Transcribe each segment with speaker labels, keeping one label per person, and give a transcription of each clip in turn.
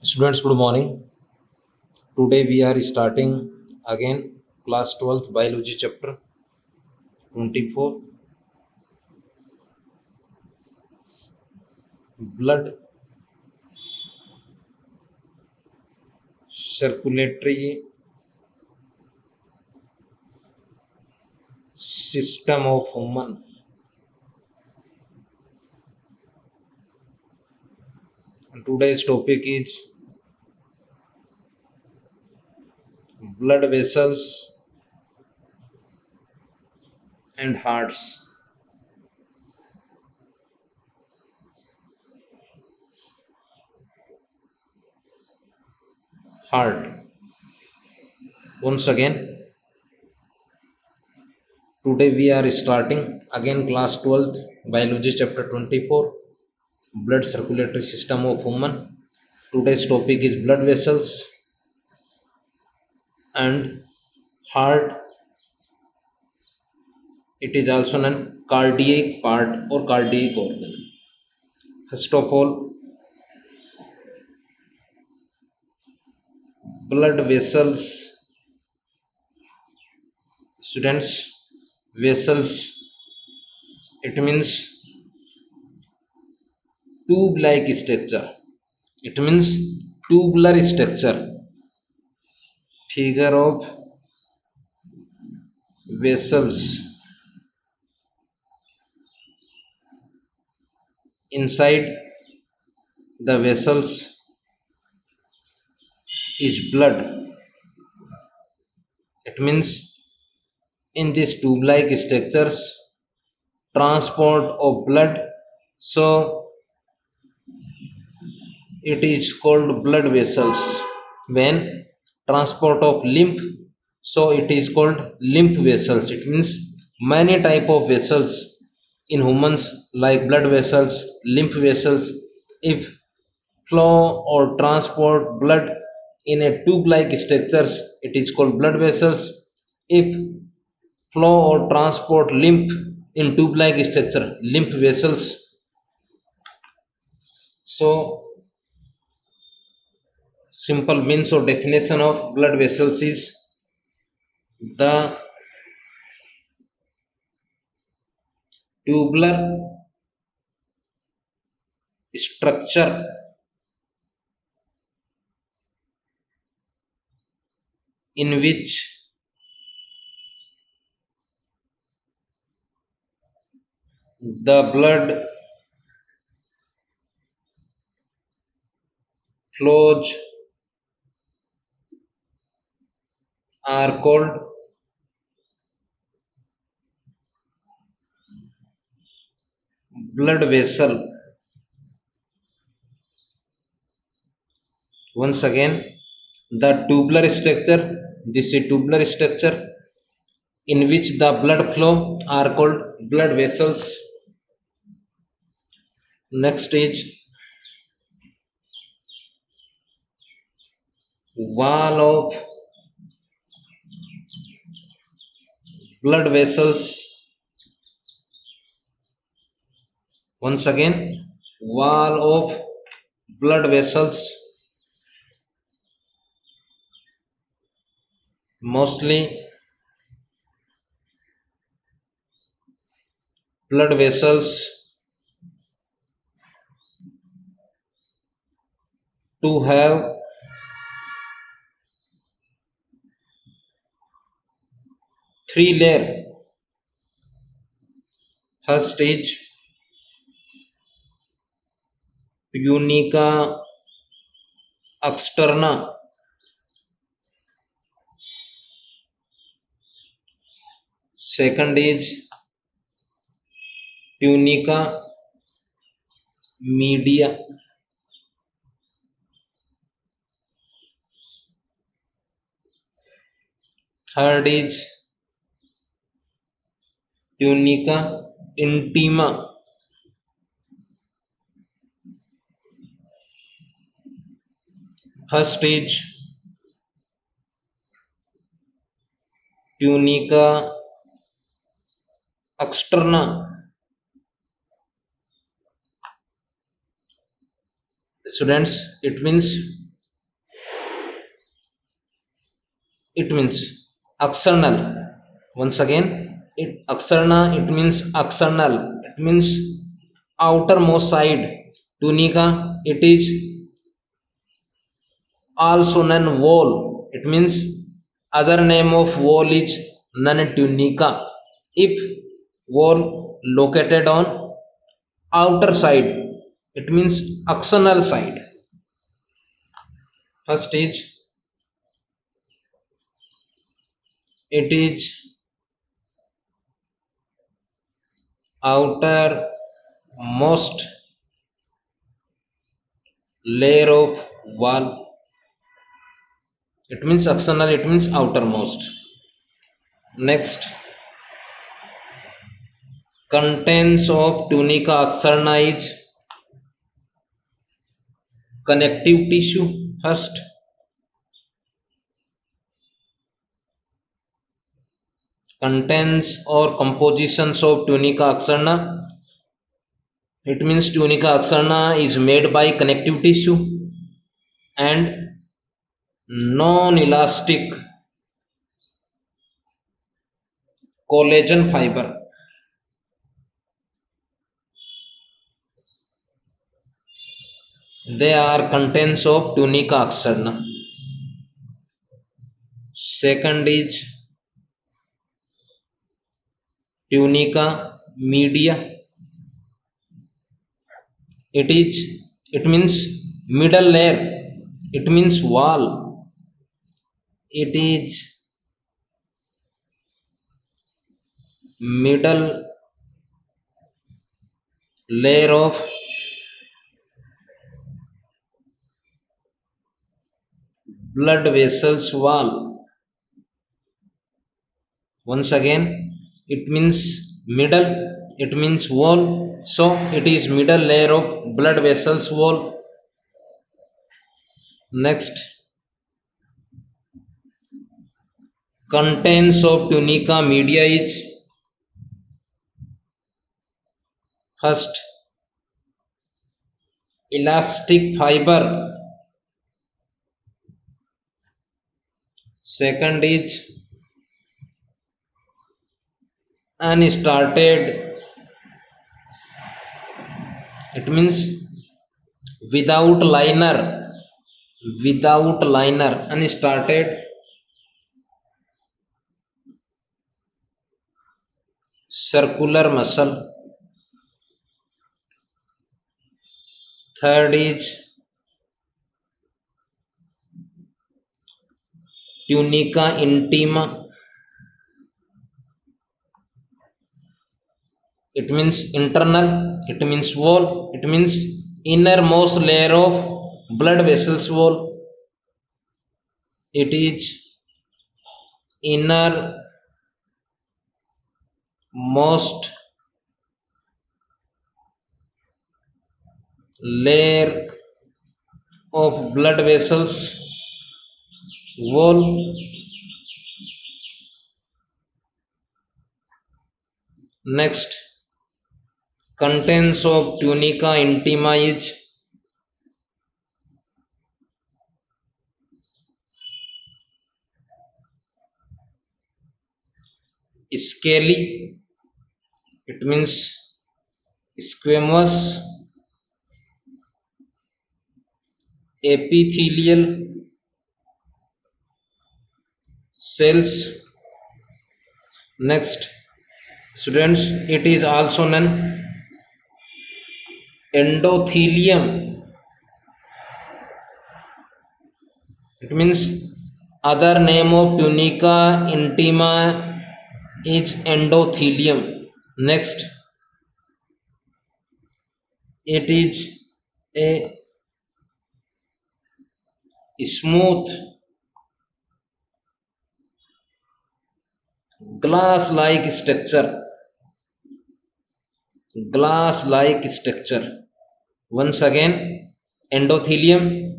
Speaker 1: Students, good morning. Today we are starting again class 12th biology chapter 24, blood circulatory system of human. And today's topic is blood vessels and hearts. Heart. Once again, today we are starting again class 12th biology chapter 24, blood circulatory system of human. Today's topic is blood vessels and heart. It is also known cardiac part or cardiac organ. First of all, blood vessels. Students, vessels, it means tube-like structure. It means tubular structure. Figure of vessels. Inside the vessels is blood. It means in these tube-like structures, transport of blood. So it is called blood vessels. When transport of lymph, so it is called lymph vessels. It means many type of vessels in humans like blood vessels, lymph vessels. If flow or transport blood in a tube like structures, it is called blood vessels. If flow or transport lymph in tube like structure, lymph vessels. So simple means or definition of blood vessels is the tubular structure in which the blood flows are called blood vessel. Once again, the tubular structure, this is tubular structure in which the blood flow are called blood vessels. Next is wall of blood vessels. Once again, wall of blood vessels, mostly blood vessels to have three layer. First is tunica externa. Second is tunica media. Third is tunica intima. First is tunica externa. Students, it means it means external. Once again, externa, it means external, it means outermost side. Tunica, it is also non wall, it means other name of wall is non tunica. If wall located on outer side, it means external side. First is, it is outermost layer of wall, it means external, it means outermost. Next, contents of tunica externa is connective tissue. First, contents or compositions of tunica externa, it means tunica externa is made by connective tissue and non-elastic collagen fiber. They are contents of tunica externa. Second is tunica media. It means middle layer, it means wall. It is middle layer of blood vessels wall. Once again, it means middle, it means wall, so it is middle layer of blood vessels wall. Next, contents of tunica media is, first, elastic fiber. Second is unstarted, it means without liner, unstarted circular muscle. Third is tunica intima, it means internal, it means wall, it means innermost layer of blood vessels wall. It is innermost layer of blood vessels wall. Next, contents of tunica intima is, scaly, it means squamous epithelial cells. Next, students, it is also known endothelium, it means other name of tunica intima is endothelium. Next, it is a smooth glass like structure, once again, endothelium,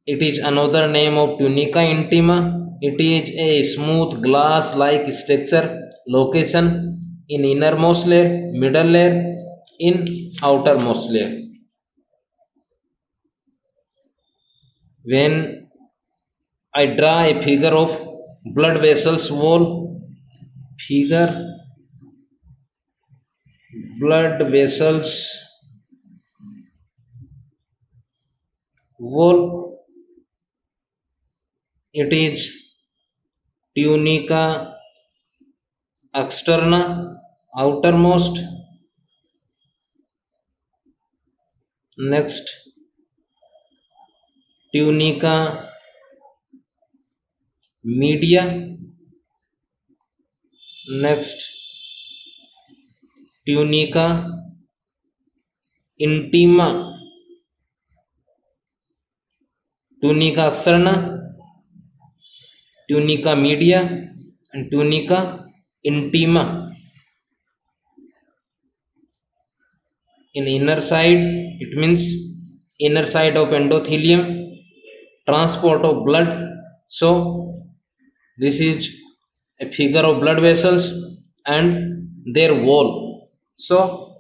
Speaker 1: it is another name of tunica intima. It is a smooth glass like structure, location in innermost layer, middle layer, in outermost layer. When I draw a figure of blood vessels wall, figure blood vessels wall. It is tunica externa, outermost. Next, tunica media. Next, tunica intima, tunica externa, tunica media, and tunica intima. In inner side, it means inner side of endothelium, transport of blood. So this is a figure of blood vessels and their wall. So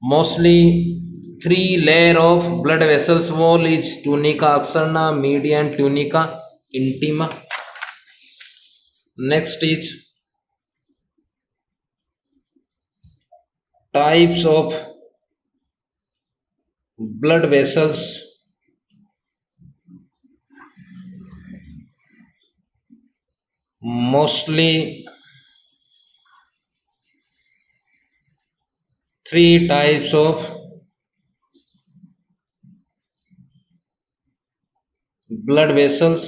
Speaker 1: mostly three layer of blood vessels wall is tunica externa, media, and tunica intima. Next is types of blood vessels. Mostly three types of blood vessels.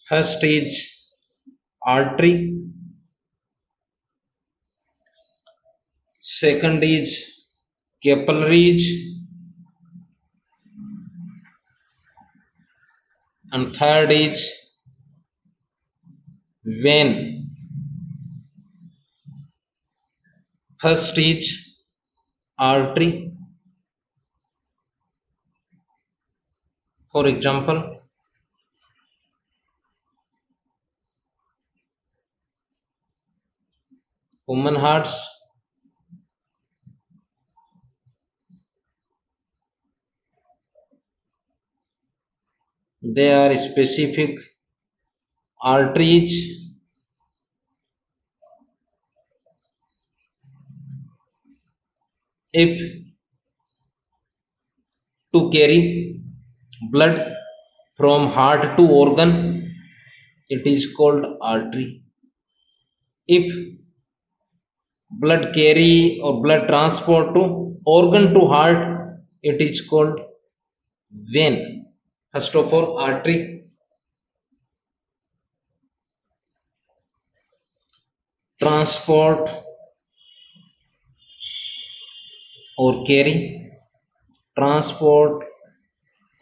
Speaker 1: First is artery, second is capillaries, and third is vein. First is artery. For example, human hearts, they are specific arteries. If to carry blood from heart to organ, it is called artery. If blood carry or blood transport to organ to heart, it is called vein. First of all, artery. Transport or carry transport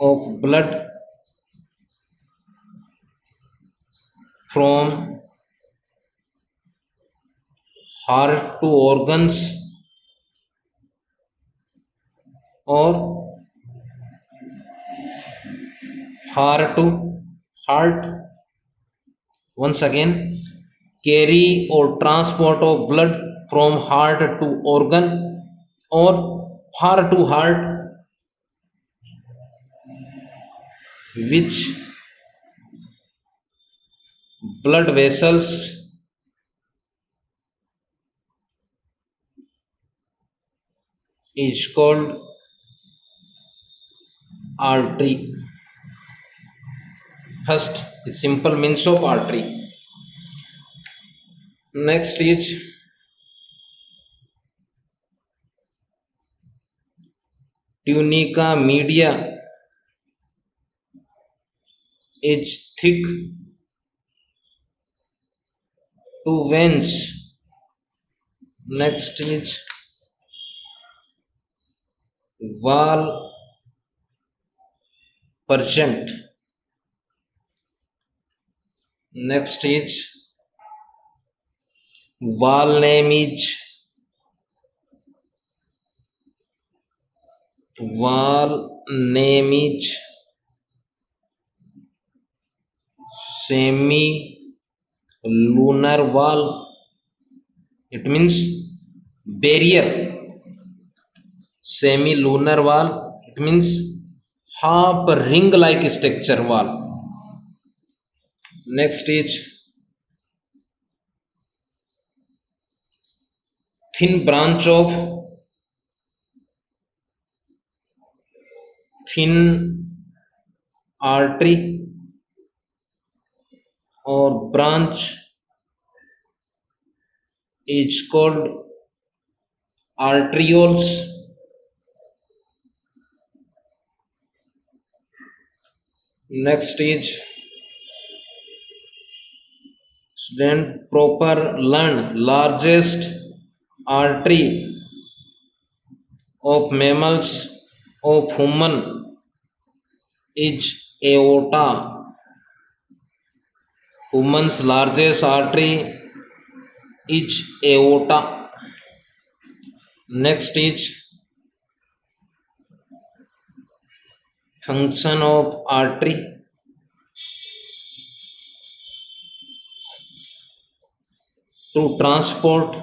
Speaker 1: of blood from heart to organs or heart to heart. Once again, carry or transport of blood from heart to organ or heart to heart, which blood vessels is called artery. First is simple means of artery. Next is tunica media, is thick to veins. Next is wall percent. Next is wall name is semi lunar wall. It means barrier. Semi lunar wall, it means half ring like structure wall. Next is thin branch of thin artery or branch is called arterioles. Next is student proper learn largest artery of mammals of human is aorta. Human's largest artery is aorta. Next is function of artery. To transport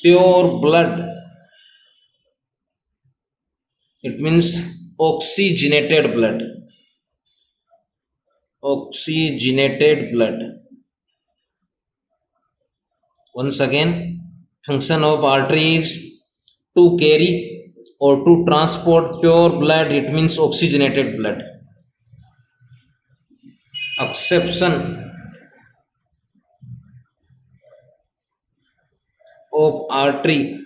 Speaker 1: pure blood, it means oxygenated blood. Oxygenated blood. Once again, function of artery is to carry or to transport pure blood, it means oxygenated blood. Acception of artery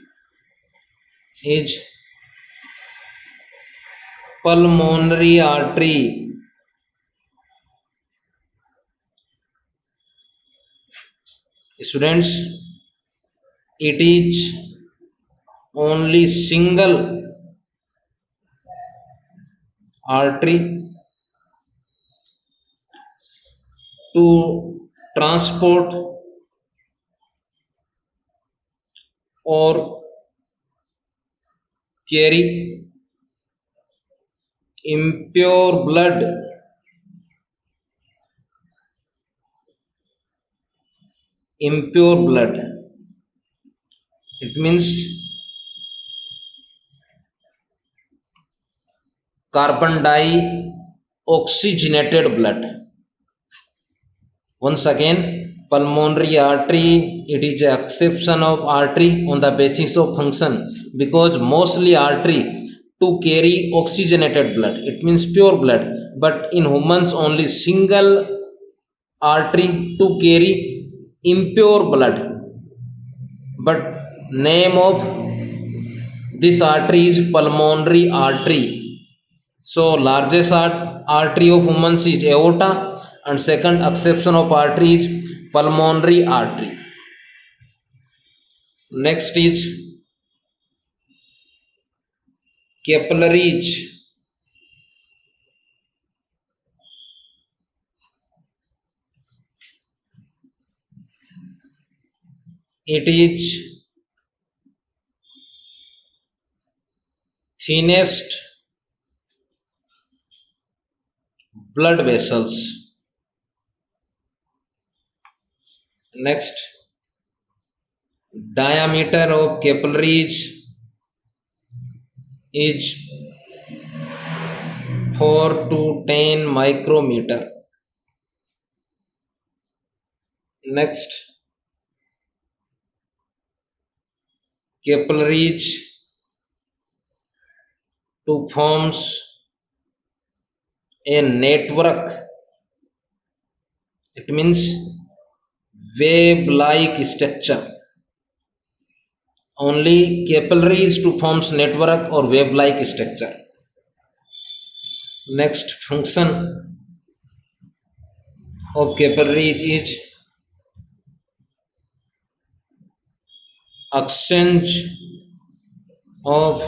Speaker 1: is pulmonary artery. Students, it is only single artery to transport or carry impure blood. Impure blood, it means carbon dioxygenated blood. Once again, pulmonary artery, it is an exception of artery on the basis of function, because mostly artery to carry oxygenated blood, it means pure blood, but in humans only single artery to carry impure blood, but name of this artery is pulmonary artery. So largest artery of humans is aorta, and second exception of artery is pulmonary artery. Next is capillaries. It is thinnest blood vessels. Next, diameter of capillaries is 4 to 10 micrometer. Next, capillaries to forms a network, it means wave-like structure. Only capillaries to forms network or wave-like structure. Next, function of capillaries is exchange of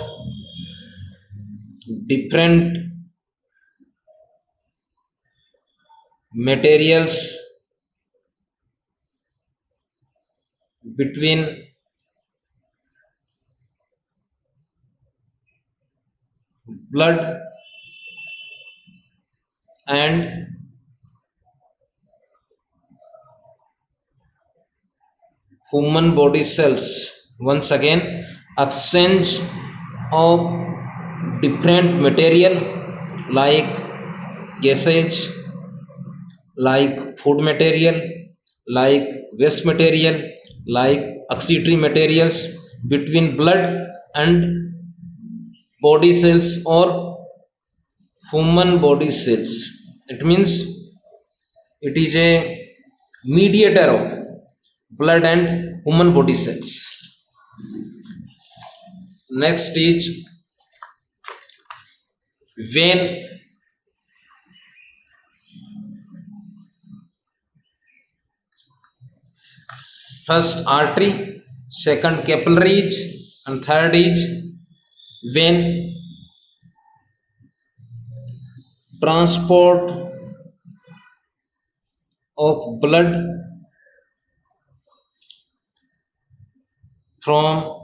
Speaker 1: different materials between blood and human body cells. Once again, exchange of different material like gases, like food material, like waste material, like auxiliary materials between blood and body cells or human body cells. It means it is a mediator of blood and human body cells. Next is vein. First artery, second capillaries, and third is vein. Transport of blood from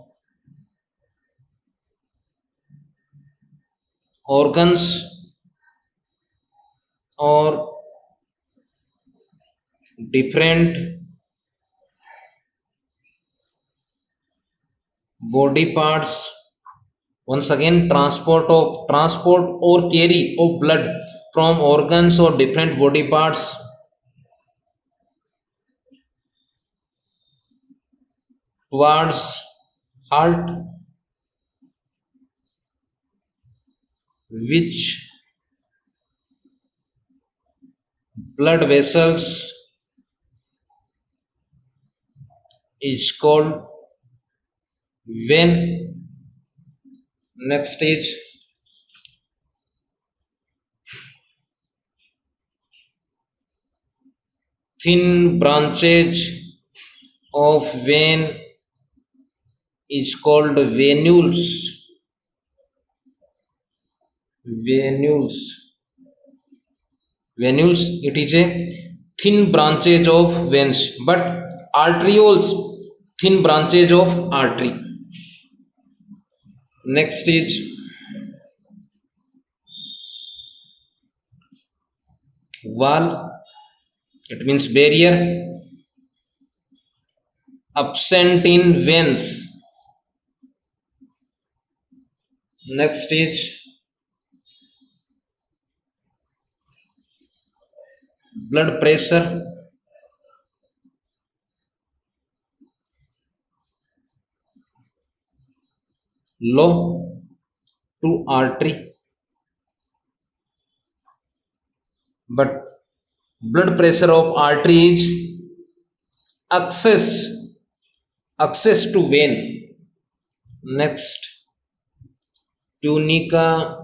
Speaker 1: organs or different body parts. Once again, transport or carry of blood from organs or different body parts towards heart, which blood vessels is called vein. Next is thin branches of vein is called venules. Venules. Venules. It is a thin branches of veins, but arterioles thin branches of artery. Next is wall. It means barrier absent in veins. Next is blood pressure, low to artery, but blood pressure of artery is access access to vein. Next, tunica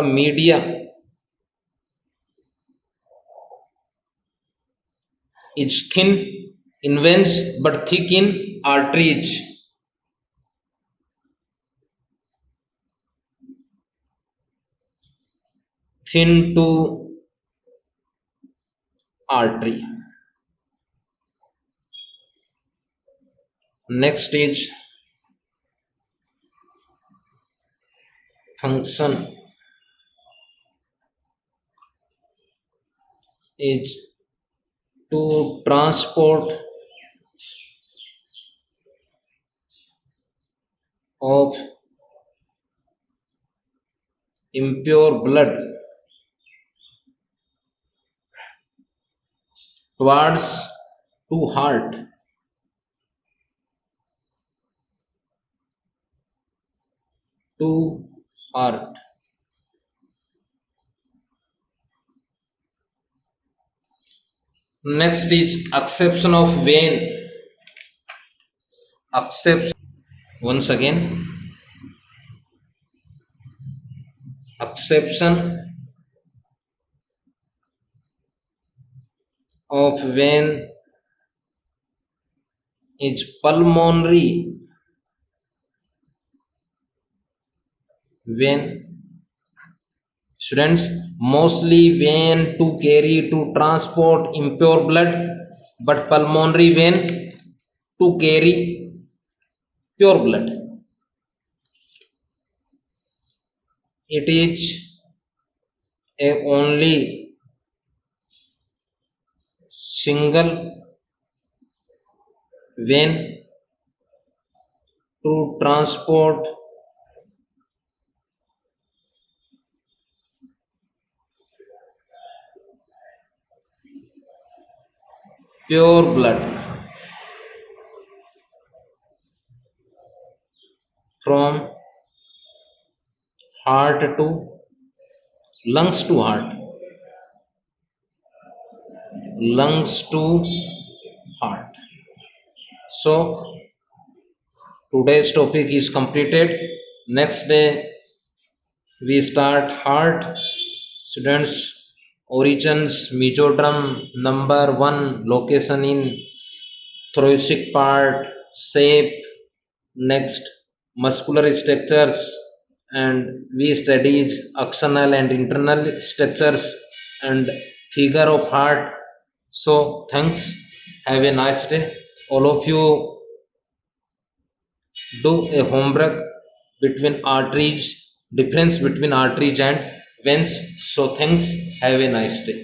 Speaker 1: media is thin in veins but thick in arteries. Thin to artery. Next is function is to transport of impure blood towards to heart. To heart. Next is acception of vein. Accept once again. Acception of vein is pulmonary vein. Students, mostly vein to carry to transport impure blood, but pulmonary vein to carry pure blood. It is a only single vein to transport pure blood from heart to lungs to heart, lungs to heart. So today's topic is completed. Next day we start heart. Students, origins, mesoderm, number one, location in thoracic part, shape, next muscular structures, and we studies axonal and internal structures and figure of heart. So thanks, have a nice day. All of you do a homework between arteries, difference between arteries and veins. So thanks, have a nice day.